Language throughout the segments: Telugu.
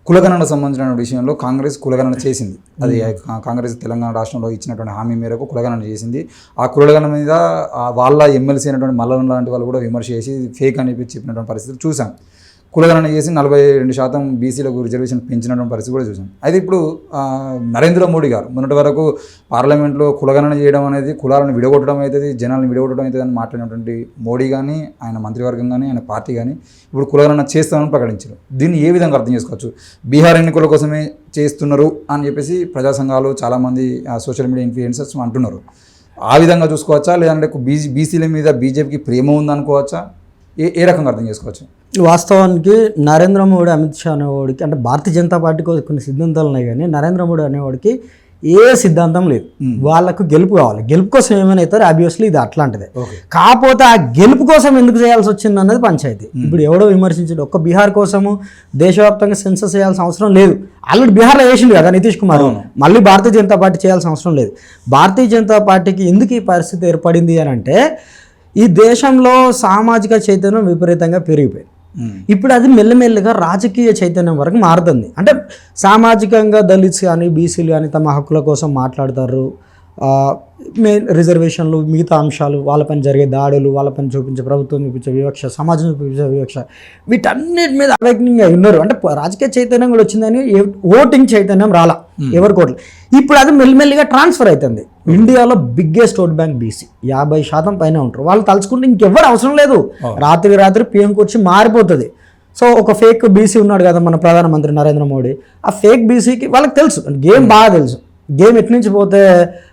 కులగణనకు సంబంధించిన విషయంలో కాంగ్రెస్ కులగణన చేసింది. అది కాంగ్రెస్ తెలంగాణ రాష్ట్రంలో ఇచ్చినటువంటి హామీ మేరకు కులగణన చేసింది. ఆ కులగణన మీద వాళ్ళ ఎమ్మెల్సీ అయినటువంటి మల్లన్న లాంటి వాళ్ళు కూడా విమర్శ చేసి ఫేక్ అని చెప్పినటువంటి పరిస్థితులు చూసాం. కులగణన చేసి 42% బీసీలకు రిజర్వేషన్ పెంచినటువంటి పరిస్థితి కూడా చూసాం. అయితే ఇప్పుడు నరేంద్ర మోడీ గారు మొన్నటి వరకు పార్లమెంట్లో కులగణన చేయడం అనేది కులాలను విడగొట్టడం అవుతుంది, జనాలను విడగొట్టడం అవుతుంది అని మాట్లాడినటువంటి మోడీ కానీ ఆయన మంత్రివర్గం కానీ ఆయన పార్టీ కానీ ఇప్పుడు కులగణన చేస్తామని ప్రకటించారు. దీన్ని ఏ విధంగా అర్థం చేసుకోవచ్చు? బీహార్ ఎన్నికల కోసమే చేస్తున్నారు అని చెప్పేసి ప్రజా సంఘాలు చాలామంది సోషల్ మీడియా ఇన్ఫ్లుయెన్సర్స్ అంటున్నారు. ఆ విధంగా చూసుకోవచ్చా, లేదంటే బీసీల మీద బీజేపీకి ప్రేమ ఉందనుకోవచ్చా? ఏ రకంగా అర్థం చేసుకోవచ్చు? వాస్తవానికి నరేంద్ర మోడీ, అమిత్ షా అనేవాడికి, అంటే భారతీయ జనతా పార్టీకి కొన్ని సిద్ధాంతాలు ఉన్నాయి, కానీ నరేంద్ర మోడీ అనేవాడికి ఏ సిద్ధాంతం లేదు. వాళ్ళకు గెలుపు కావాలి, గెలుపు కోసం ఏమైనా అవుతారు. ఆబ్వియస్లీ ఇది అట్లాంటిదే. కాకపోతే ఆ గెలుపు కోసం ఎందుకు చేయాల్సి వచ్చింది అన్నది పంచాయతీ. ఇప్పుడు ఎవడో విమర్శించాడు, ఒక్క బీహార్ కోసము దేశవ్యాప్తంగా సెన్సస్ చేయాల్సిన అవసరం లేదు. ఆల్రెడీ బీహార్లో వేసిండు కదా నితీష్ కుమార్. మళ్ళీ భారతీయ జనతా పార్టీ చేయాల్సిన అవసరం లేదు. భారతీయ జనతా పార్టీకి ఎందుకు ఈ పరిస్థితి ఏర్పడింది అని అంటే, ఈ దేశంలో సామాజిక చైతన్యం విపరీతంగా పెరిగిపోయింది. ఇప్పుడు అది మెల్లమెల్లగా రాజకీయ చైతన్యం వరకు మారుతుంది. అంటే సామాజికంగా దళిత్స్ కానీ బీసీలు కానీ తమ హక్కుల కోసం మాట్లాడతారు. మెయిన్ రిజర్వేషన్లు, మిగతా అంశాలు, వాళ్ళపైన జరిగే దాడులు, వాళ్ళపైన చూపించే ప్రభుత్వం చూపించే వివక్ష, సమాజం చూపించే వివక్ష, వీటన్నిటి మీద అవేక్నింగ్ అయి ఉన్నారు. అంటే రాజకీయ చైతన్యం కూడా వచ్చిందని ఓటింగ్ చైతన్యం రాలా ఎవరి కోట్లు. ఇప్పుడు అది మెల్లిమెల్లిగా ట్రాన్స్ఫర్ అవుతుంది. ఇండియాలో బిగ్గెస్ట్ ఓట్ బ్యాంక్ బీసీ, 50% పైన ఉంటారు. వాళ్ళు తలుచుకుంటే ఇంకెవ్వరు అవసరం లేదు. రాత్రి పిఎంకి వచ్చి మారిపోతుంది. సో ఒక ఫేక్ బీసీ ఉన్నాడు కదా మన ప్రధానమంత్రి నరేంద్ర మోడీ, ఆ ఫేక్ బీసీకి వాళ్ళకి తెలుసు, గేమ్ బాగా తెలుసు, గేమ్ ఎటు నుంచి పోతే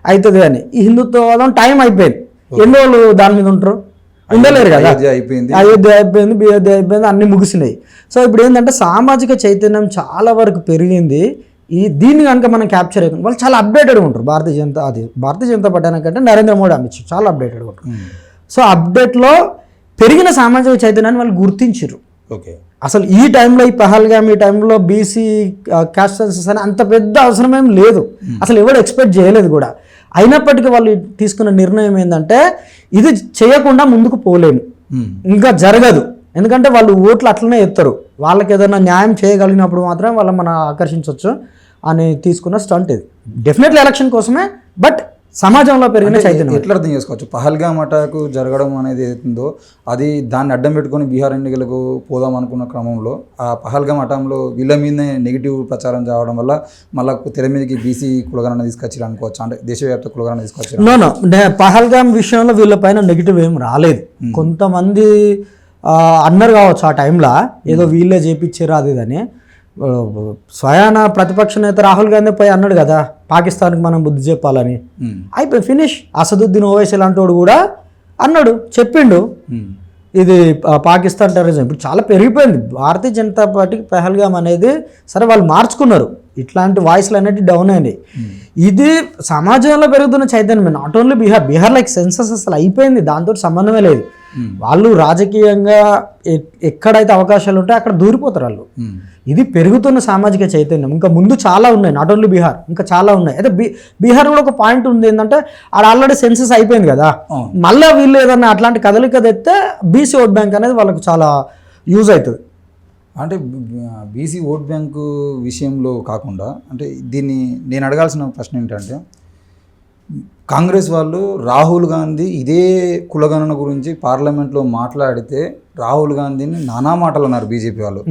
అవుతుంది అని. ఈ హిందుత్వవాదం టైం అయిపోయింది. ఎన్ని రోజులు దాని మీద ఉంటారు? ఉండలేరు కదా. అయోధ్య అయిపోయింది, బియోధ్య అయిపోయింది, అన్నీ ముగిసినాయి. సో ఇప్పుడు ఏంటంటే సామాజిక చైతన్యం చాలా వరకు పెరిగింది. దీన్ని కనుక మనం క్యాప్చర్ అవుతుంది. వాళ్ళు చాలా అప్డేటెడ్గా ఉంటారు. భారతీయ జనతా పార్టీ కంటే నరేంద్ర మోడీ, అమిత్ షా చాలా అప్డేటెడ్గా ఉంటారు. సో అప్డేట్లో పెరిగిన సామాజిక చైతన్యాన్ని వాళ్ళు గుర్తించారు. ఓకే, అసలు ఈ టైంలో, ఈ పహల్గామ్ ఈ టైంలో బీసీ క్యాస్ట్ సెన్సస్ అని అంత పెద్ద అవసరమేం లేదు. అసలు ఎవరు ఎక్స్పెక్ట్ చేయలేదు కూడా. అయినప్పటికీ వాళ్ళు తీసుకున్న నిర్ణయం ఏంటంటే, ఇది చేయకుండా ముందుకు పోలేము, ఇంకా జరగదు. ఎందుకంటే వాళ్ళు ఓట్లు అట్లనే ఎత్తారు. వాళ్ళకి ఏదైనా న్యాయం చేయగలిగినప్పుడు మాత్రమే వాళ్ళని మనం ఆకర్షించవచ్చు అని తీసుకున్న స్టంట్ ఇది. డెఫినెట్లీ ఎలక్షన్ కోసమే, బట్ సమాజంలో పెరిగిన చైతన్యం. ఎట్లా అర్థం చేసుకోవచ్చు? పహల్గామ్ అటాక్ జరగడం అనేది ఏదైతుందో అది దాన్ని అడ్డం పెట్టుకొని బీహార్ ఎన్నికలకు పోదాం అనుకున్న క్రమంలో ఆ పహల్గామ్ అటాక్లో వీళ్ళ మీదనే నెగిటివ్ ప్రచారం చేయడం వల్ల మళ్ళీ తెర మీదకి బీసీ కులగణన తీసుకొచ్చారు అనుకోవచ్చు, అంటే దేశవ్యాప్త కులగణన తీసుకొచ్చారు. నో పహల్గామ్ విషయంలో వీళ్ళపైన నెగిటివ్ ఏం రాలేదు. కొంతమంది అన్నారు కావచ్చు ఆ టైంలో, ఏదో వీళ్ళే చేపించారు అది ఇదని. స్వయాన ప్రతిపక్ష నేత రాహుల్ గాంధీ పోయి అన్నాడు కదా, పాకిస్తాన్కి మనం బుద్ధి చెప్పాలని. అయిపోయి ఫినిష్. అసదుద్దీన్ ఓవైసీ లాంటి వాడు కూడా అన్నాడు, చెప్పిండు ఇది పాకిస్తాన్ టెర్రరిజం. ఇప్పుడు చాలా పెరిగిపోయింది. భారతీయ జనతా పార్టీకి పహల్గామ్ అనేది సరే వాళ్ళు మార్చుకున్నారు, ఇట్లాంటి వాయిస్లు అనేవి డౌన్ అయినాయి. ఇది సమాజంలో పెరుగుతున్న చైతన్యమే. Not only Bihar like census అసలు అయిపోయింది, దాంతో సంబంధమే లేదు. వాళ్ళు రాజకీయంగా ఎక్కడైతే అవకాశాలు ఉంటాయో అక్కడ దూరిపోతారు వాళ్ళు. ఇది పెరుగుతున్న సామాజిక చైతన్యం. ఇంకా ముందు చాలా ఉన్నాయి, నాట్ ఓన్లీ బీహార్, ఇంకా చాలా ఉన్నాయి. అయితే బీహార్ కూడా ఒక పాయింట్ ఉంది ఏంటంటే, ఆడ ఆల్రెడీ సెన్సస్ అయిపోయింది కదా, మళ్ళీ వీళ్ళు ఏదన్నా అట్లాంటి కదలిక తెస్తే బీసీ ఓట్ బ్యాంక్ అనేది వాళ్ళకు చాలా యూజ్ అవుతుంది. అంటే బీసీ ఓట్ బ్యాంకు విషయంలో కాకుండా, అంటే దీన్ని నేను అడగాల్సిన ప్రశ్న ఏంటంటే, కాంగ్రెస్ వాళ్ళు రాహుల్ గాంధీ ఇదే కులగణన గురించి పార్లమెంట్లో మాట్లాడితే రాహుల్ గాంధీని నానా మాటలు అన్నారు బీజేపీ వాళ్ళు.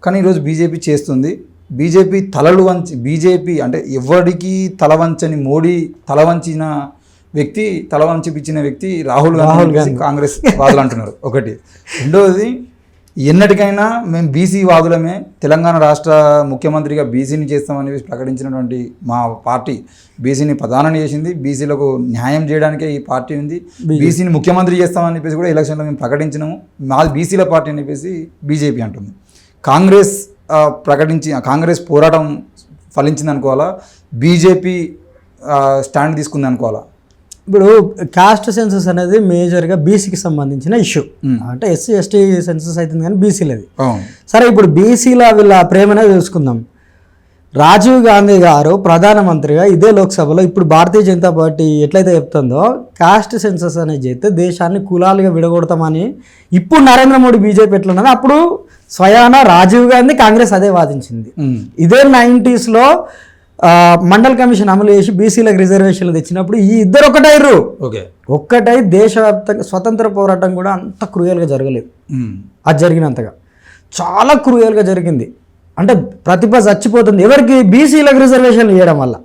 కానీ ఈరోజు బీజేపీ చేస్తుంది. బీజేపీ అంటే ఎవరికి తలవంచని మోడీ తలవంచిన వ్యక్తి రాహుల్ గాంధీ కాంగ్రెస్ వాదులు అంటున్నారు. ఒకటి. రెండవది, ఎన్నటికైనా మేము బీసీ వాదులమే, తెలంగాణ రాష్ట్ర ముఖ్యమంత్రిగా బీసీని చేస్తామని ప్రకటించినటువంటి మా పార్టీ బీసీని ప్రధానం చేసింది. బీసీలకు న్యాయం చేయడానికే ఈ పార్టీ ఉంది. బీసీని ముఖ్యమంత్రి చేస్తామని చెప్పేసి కూడా ఎలక్షన్లో మేము ప్రకటించినాము, మాది బీసీల పార్టీ అని చెప్పేసి బీజేపీ అంటుంది. కాంగ్రెస్ పోరాటం ఫలించింది అనుకోవాలా, బీజేపీ స్టాండ్ తీసుకుంది అనుకోవాలా? ఇప్పుడు కాస్ట్ సెన్సస్ అనేది మేజర్గా బీసీకి సంబంధించిన ఇష్యూ. అంటే ఎస్సీ ఎస్టీ సెన్సస్ అవుతుంది కానీ బీసీలది. సరే ఇప్పుడు బీసీల వీళ్ళ ప్రేమ అనేది తెలుసుకుందాం. రాజీవ్ గాంధీ గారు ప్రధానమంత్రిగా ఇదే లోక్సభలో ఇప్పుడు భారతీయ జనతా పార్టీ ఎట్లయితే చెప్తుందో కాస్ట్ సెన్సస్ అనేది చేస్తే దేశాన్ని కులాలుగా విడగొడతామని ఇప్పుడు నరేంద్ర మోడీ బీజేపీ ఎట్లున్నది అప్పుడు స్వయాన రాజీవ్ గాంధీ కాంగ్రెస్ అదే వాదించింది. ఇదే 90sలో మండల్ కమిషన్ అమలు చేసి బీసీలకు రిజర్వేషన్లు తెచ్చినప్పుడు ఈ ఇద్దరు ఒకటైర్రు. ఒక్కటై దేశవ్యాప్తంగా స్వతంత్ర పోరాటం కూడా అంత క్రూయల్గా జరగలేదు. అది జరిగినంతగా చాలా క్రూయల్గా జరిగింది. అంటే ప్రతిభ చచ్చిపోతుంది ఎవరికి బీసీలకు రిజర్వేషన్లు ఇవ్వడం వల్ల.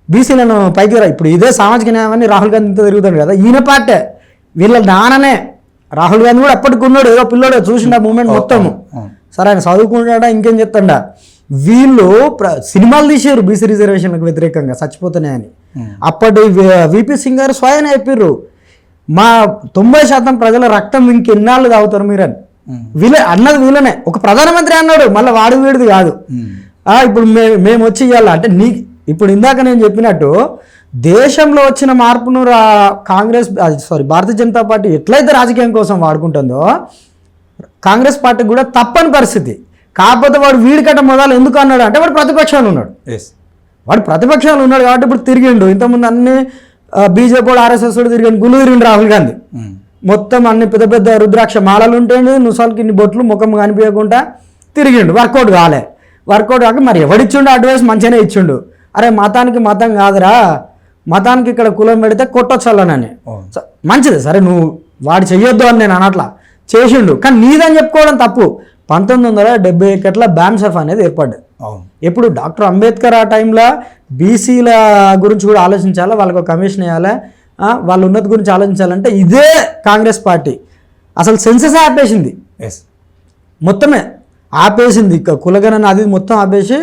బీసీలను పైకి ఇప్పుడు ఇదే సామాజిక న్యాయాన్ని రాహుల్ గాంధీ ఇంత తిరుగుతాడు కదా, ఈయన పార్టీ వీళ్ళ నాన్ననే. రాహుల్ గాంధీ కూడా అప్పటికి ఉన్నాడు, ఏదో పిల్లోడే చూసిండ మూమెంట్ మొత్తము. సరే ఆయన చదువుకుంటాడా ఇంకేం చెప్తాడా. వీళ్ళు సినిమాలు తీసారు బీసీ రిజర్వేషన్లకు వ్యతిరేకంగా చచ్చిపోతున్నాయి అని. అప్పటి విపి సింగ్ గారు స్వయం చెప్పారు, మా 90% ప్రజల రక్తం ఇంకెన్నాళ్ళు తాగుతారు మీరు అని. అన్నది వీళ్ళనే, ఒక ప్రధానమంత్రి అన్నాడు, మళ్ళీ వాడి వీడిది కాదు. ఇప్పుడు మేము వచ్చి ఇవ్వాలి అంటే ఇప్పుడు ఇందాక నేను చెప్పినట్టు దేశంలో వచ్చిన మార్పును భారతీయ జనతా పార్టీ ఎట్లయితే రాజకీయం కోసం వాడుకుంటుందో కాంగ్రెస్ పార్టీకి కూడా తప్పని పరిస్థితి. కాకపోతే వాడు వీడికట్ట మొదలు ఎందుకు అన్నాడు అంటే వాడు ప్రతిపక్షాలు ఉన్నాడు. వాడు ప్రతిపక్షాలు ఉన్నాడు కాబట్టి ఇప్పుడు తిరిగిండు. ఇంతకుముందు అన్ని బీజేపీ వాడు ఆర్ఎస్ఎస్ వాడు తిరిగి గుళ్ళు తిరిగిండు రాహుల్ గాంధీ. మొత్తం అన్ని పెద్ద పెద్ద రుద్రాక్ష మాలలు ఉంటాయి, నుసాలకి ఇన్ని బొట్లు ముఖం కనిపించకుండా తిరిగిండు. వర్కౌట్ కాక మరి ఎవడిచ్చిండు అడ్వైస్ మంచిగానే ఇచ్చిండు. అరే మతానికి మతం కాదురా, మతానికి ఇక్కడ కులం పెడితే కొట్టొచ్చాలని మంచిది. సరే నువ్వు వాడు చెయ్యొద్దు అని నేను అనట్లా, చేసిండు. కానీ నీదని చెప్పుకోవడం తప్పు. 1971 బ్యామ్సెఫ్ అనేది ఏర్పడ్డది. ఎప్పుడు డాక్టర్ అంబేద్కర్ ఆ టైంలో బీసీల గురించి కూడా ఆలోచించాలా, వాళ్ళకు ఒక కమిషన్ వేయాలా, వాళ్ళ ఉన్నతి గురించి ఆలోచించాలంటే ఇదే కాంగ్రెస్ పార్టీ అసలు సెన్సెస్ ఆపేసింది. మొత్తమే ఆపేసింది. కులగణన అది మొత్తం ఆపేసి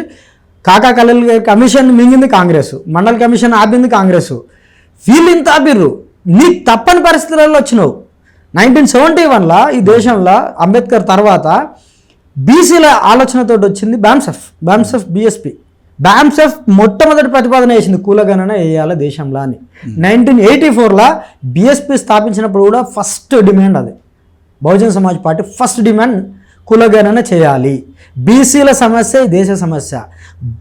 కాకా కలల్ కమిషన్ మింగింది కాంగ్రెస్, మండల్ కమిషన్ ఆపింది కాంగ్రెస్. వీళ్ళు ఇంత ఆపిర్రు, నీకు తప్పని పరిస్థితులలో వచ్చినావు. 1971లో ఈ దేశంలో అంబేద్కర్ తర్వాత బీసీల ఆలోచనతో వచ్చింది బ్యామ్సెఫ్ బీఎస్పీ. బ్యామ్సెఫ్ మొట్టమొదటి ప్రతిపాదన వేసింది కులగణన వేయాలి దేశంలో అని. 1984లో బీఎస్పీ స్థాపించినప్పుడు కూడా ఫస్ట్ డిమాండ్ అది. Bahujan Samaj party first demand కులగణన చేయాలి. బీసీల సమస్య దేశ సమస్య.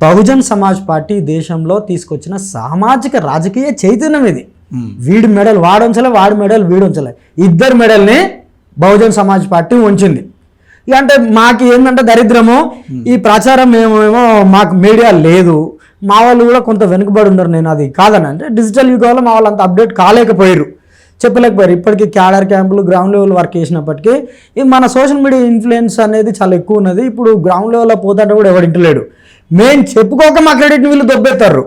బహుజన్ సమాజ్ పార్టీ దేశంలో తీసుకొచ్చిన సామాజిక రాజకీయ చైతన్యం ఇది. వీడి మెడల్ వాడుంచలే, వాడి మెడల్ వీడుంచలే, ఇద్దరు మెడల్ని బహుజన్ సమాజ్ పార్టీ ఉంచింది. ఇక అంటే మాకు ఏంటంటే దరిద్రము, ఈ ప్రచారం ఏమేమో మాకు మీడియా లేదు, మా వాళ్ళు కూడా కొంత వెనుకబడి ఉన్నారు. నేను అది కాదని అంటే డిజిటల్ యుగంలో మా వాళ్ళు అంత అప్డేట్ కాలేకపోయారు, చెప్పలేకపోయారు. ఇప్పటికీ క్యాడర్ క్యాంపులు గ్రౌండ్ లెవెల్ వర్క్ చేసినప్పటికీ మన సోషల్ మీడియా ఇన్ఫ్లుయెన్స్ అనేది చాలా ఎక్కువ ఉన్నది. ఇప్పుడు గ్రౌండ్ లెవెల్లో పోతాంటే కూడా ఎవరు ఇంటలేడు. మేము చెప్పుకోక మా క్రెడిట్ వీళ్ళు దొబ్బెత్తారు.